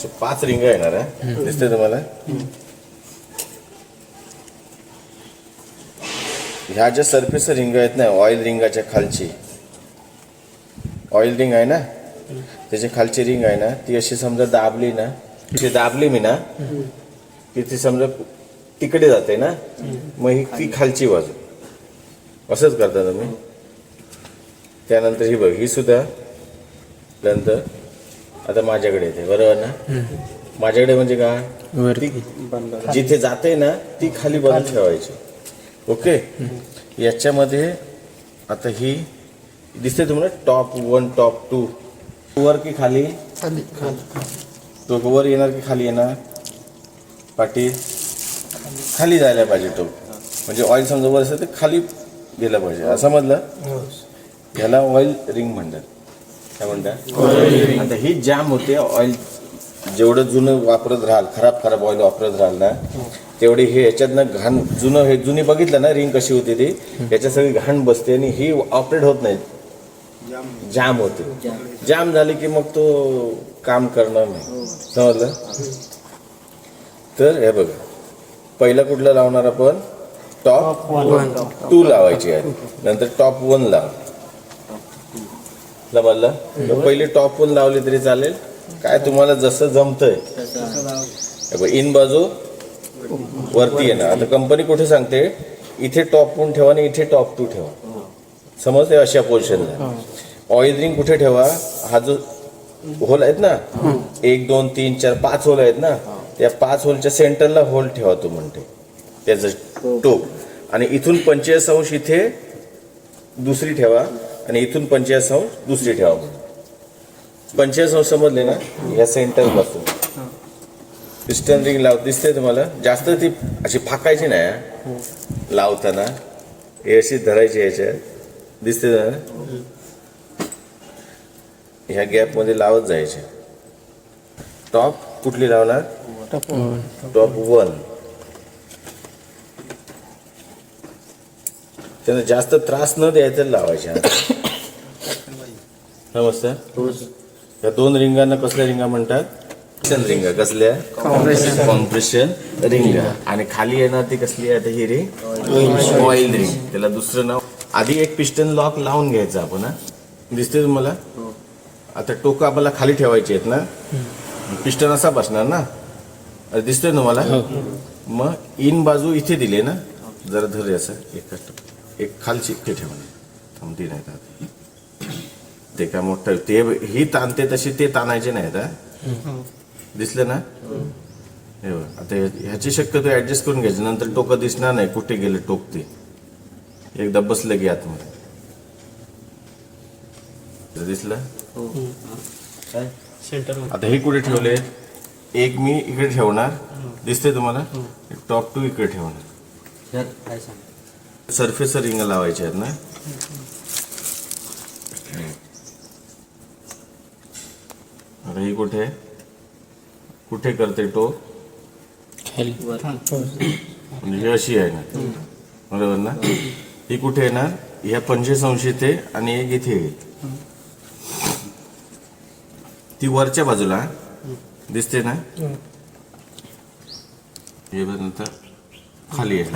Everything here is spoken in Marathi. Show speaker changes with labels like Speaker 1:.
Speaker 1: 5 रिंग येणार आहे, दिसते तुम्हाला. ह्या ज्या सरफेस रिंग आहेत ना, ऑइल रिंगाच्या खालची ऑइल रिंग आहे ना, त्याच्या खालची रिंग आहे ना, ती अशी समजा दाबली ना, ती दाबली मी ना की ती समजा तिकडे जाते ना, मग ही ती खालची बाजू असंच करता तुम्ही. त्यानंतर ही बघ, ही सुद्धा नंतर आता माझ्याकडे येते, बरोबर ना. माझ्याकडे म्हणजे काय, जिथे जाते ना ती खाली बाजू ठेवायची. ओके. याच्यामध्ये आता ही दिसते तुम्हाला, टॉप 1 टॉप 2 वर की खाली, तो वर येणार की खाली येणार, पाठी खाली जायला पाहिजे. तो म्हणजे ऑइल समजा वर असेल तर खाली गेलं पाहिजे, असं समजलं. ह्याला ऑइल रिंग म्हणतात. काय म्हणतात, आता ही जाम होते. ऑइल जेवढं जुनं वापरत राहाल, खराब ऑइल वापरत राहाल ना, तेवढी हे याच्यातनं घाण, जुनं हे जुनी बघितलं ना रिंग कशी होती ती, याच्यात सगळी घाण बसते आणि ही ऑपरेट होत नाही, जाम होते. जाम झाली की मग तो काम करणार नाही, समजलं. तर हे बघा, पहिला कुठला लावणार आपण, टॉप 2 लावायची आहे, नंतर टॉप 1 लाव. समजलं. पहिले टॉप 1 लावले तरी चालेल, काय तुम्हाला जसं जमतंय. इन बाजू वरती येणार. आता कंपनी कुठे सांगते, इथे टॉप 1 ठेवा आणि इथे टॉप 2 ठेवा, समजते. अशा पोझिशनला ऑइल रिंग कुठे ठेवा, हा जो होल आहेत ना, 1 2 3 4 5 होल आहेत ना, त्या 5 होलच्या सेंटरला होल ठेवा तू म्हणते, त्याचं टोक. आणि इथून 45 अंश इथे दुसरी ठेवा आणि इथून 45 अंश दुसरी ठेवा. 45 अंश समजले ना, ह्या सेंटर पासून पिस्टन रिंग लाव. दिसते तुम्हाला, जास्त ती अशी फाकायची नाही लावताना, हे अशी धरायची ह्याच्यात, दिसते ना, ह्या गॅप मध्ये लावत जायचे. टॉप कुठली लावणार, टॉप 1. त्यांना जास्त त्रास न द्यायचा लावायच्या. समजतं. या 2 रिंगांना कसल्या रिंगा म्हणतात, रिंगा. कसल्या, कॉम्प्रेशन रिंगा. आणि खाली येणार ती कसली आहे, आता ही रिंग ऑइल रिंग, त्याला दुसरं नाव. आधी एक पिस्टन लॉक लावून घ्यायचं आपण. दिसते तुम्हाला. आता टोकं आपल्याला खाली ठेवायची आहेत ना, पिस्टन असा बसणार ना, दिसतोय तुम्हाला. मग इन बाजू इथे दिले ना, जरा धर असं एक खालची इथे ठेवणार, थांबती नाही ते काय मोठं ते, ही ताणते तशी ते ताणायचे नाहीत. दिसलं ना. हे आता ह्याची शक्यतो ऍडजस्ट करून घ्यायची, नंतर टोकं दिसणार नाही कुठे गेले टोक. ते एकदा बसलं की आतमध्ये दिसलं. आता हे कुठे ठेवले, एक मी इकडे ठेवणार, दिसते तुम्हाला. टॉप 2 इकडे ठेवणार. सरफेस रिंग लावायचे आहेत ना. आता ही कुठे कुठे करते टोक, म्हणजे अशी आहे ना, बरोबर ना. ही कुठे येणार, ह्या 25 अंश इथे आणि एक इथे येईल. ती वरच्या बाजूला दिसते ना, हे नंतर खाली आहे.